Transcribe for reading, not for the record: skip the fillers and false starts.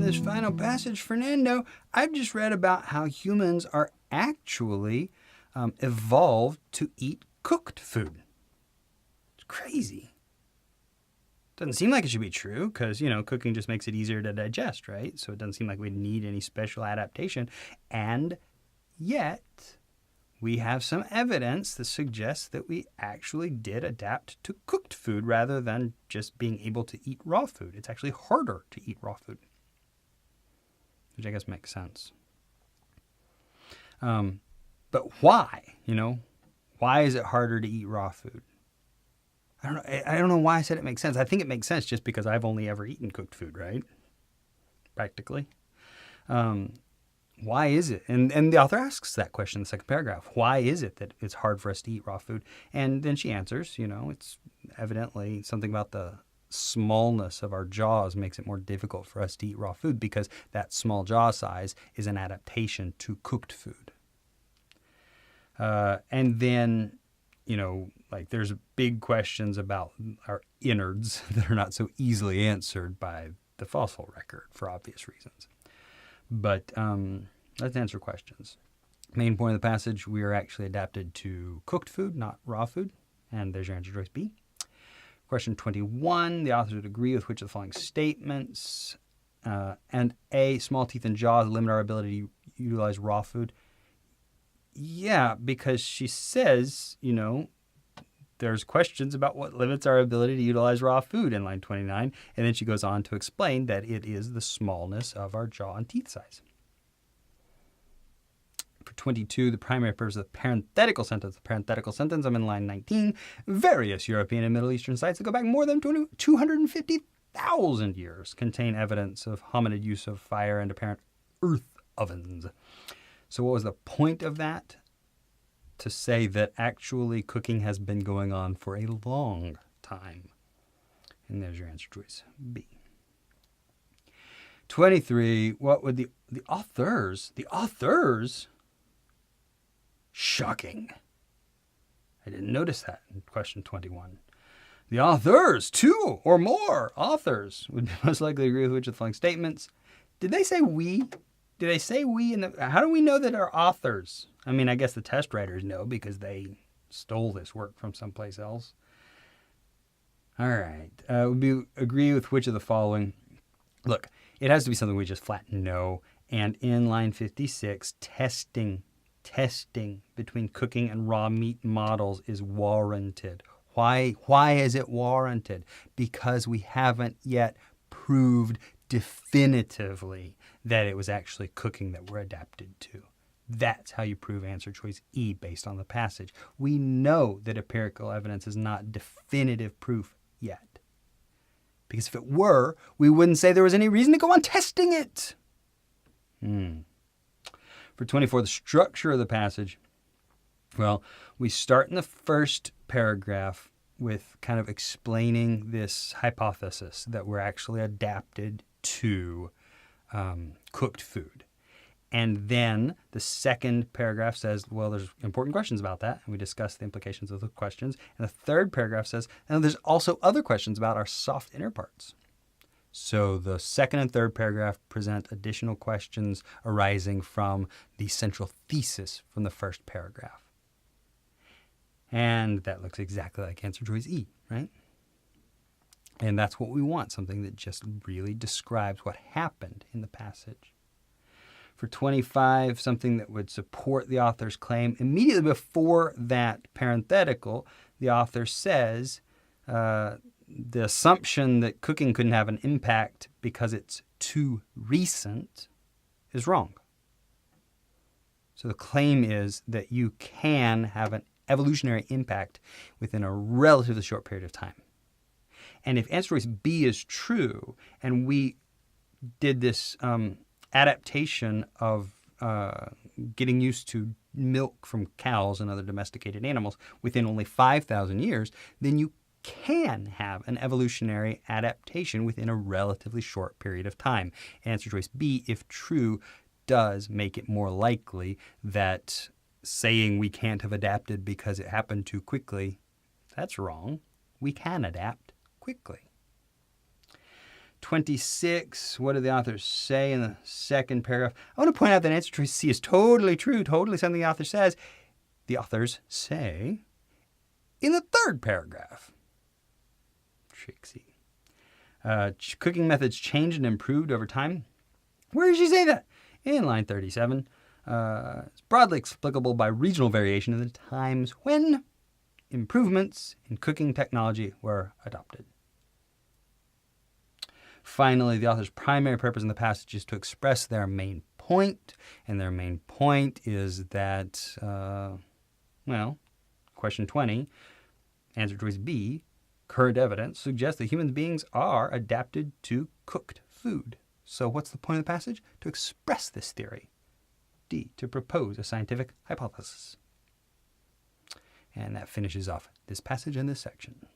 this final passage, Fernando, I've just read about how humans are actually evolved to eat cooked food. It's crazy. Doesn't seem like it should be true because, cooking just makes it easier to digest, right? So it doesn't seem like we'd need any special adaptation. And yet, we have some evidence that suggests that we actually did adapt to cooked food rather than just being able to eat raw food. It's actually harder to eat raw food, which I guess makes sense. But why? Why is it harder to eat raw food? I don't know why I said it makes sense. I think it makes sense just because I've only ever eaten cooked food, right? Practically. Why is it? And the author asks that question in the second paragraph. Why is it that it's hard for us to eat raw food? And then she answers, it's evidently something about the smallness of our jaws makes it more difficult for us to eat raw food because that small jaw size is an adaptation to cooked food. And then, there's big questions about our innards that are not so easily answered by the fossil record for obvious reasons. But let's answer questions. Main point of the passage, we are actually adapted to cooked food, not raw food. And there's your answer choice B. Question 21, the authors would agree with which of the following statements? And A, small teeth and jaws limit our ability to utilize raw food. Yeah, because she says, there's questions about what limits our ability to utilize raw food in line 29. And then she goes on to explain that it is the smallness of our jaw and teeth size. For 22, the primary purpose of the parenthetical sentence. The parenthetical sentence, I'm in line 19. Various European and Middle Eastern sites that go back more than 250,000 years contain evidence of hominid use of fire and apparent earth ovens. So what was the point of that? To say that actually cooking has been going on for a long time. And there's your answer choice, B. 23, what would the authors, shocking. I didn't notice that in question 21. The authors, two or more authors, would most likely agree with which of the following statements. Did they say we? Did they say we? How do we know that our authors? I mean, I guess the test writers know because they stole this work from someplace else. All right. Would we agree with which of the following? Look, it has to be something we just flat know. And in line 56, testing between cooking and raw meat models is warranted. Why is it warranted? Because we haven't yet proved definitively that it was actually cooking that we're adapted to. That's how you prove answer choice E based on the passage. We know that empirical evidence is not definitive proof yet. Because if it were, we wouldn't say there was any reason to go on testing it. For 24, the structure of the passage. Well, we start in the first paragraph with kind of explaining this hypothesis that we're actually adapted to cooked food. And then the second paragraph says, well, there's important questions about that. And we discuss the implications of the questions. And the third paragraph says, and there's also other questions about our soft inner parts. So the second and third paragraph present additional questions arising from the central thesis from the first paragraph. And that looks exactly like answer choice E, right? And that's what we want, something that just really describes what happened in the passage. For 25, something that would support the author's claim. Immediately before that parenthetical, the author says the assumption that cooking couldn't have an impact because it's too recent is wrong. So the claim is that you can have an evolutionary impact within a relatively short period of time. And if answer choice B is true, and we did this adaptation of getting used to milk from cows and other domesticated animals within only 5,000 years, then you can have an evolutionary adaptation within a relatively short period of time. Answer choice B, if true, does make it more likely that saying we can't have adapted because it happened too quickly, that's wrong. We can adapt quickly. 26, what do the authors say in the second paragraph? I want to point out that answer choice C is totally true, totally something the author says. The authors say in the third paragraph. Tricksy. Cooking methods changed and improved over time. Where did she say that? In line 37. It's broadly explicable by regional variation in the times when improvements in cooking technology were adopted. Finally, the author's primary purpose in the passage is to express their main point, and their main point is that, question 20, answer choice B, current evidence suggests that human beings are adapted to cooked food. So what's the point of the passage? To express this theory. D, to propose a scientific hypothesis. And that finishes off this passage in this section.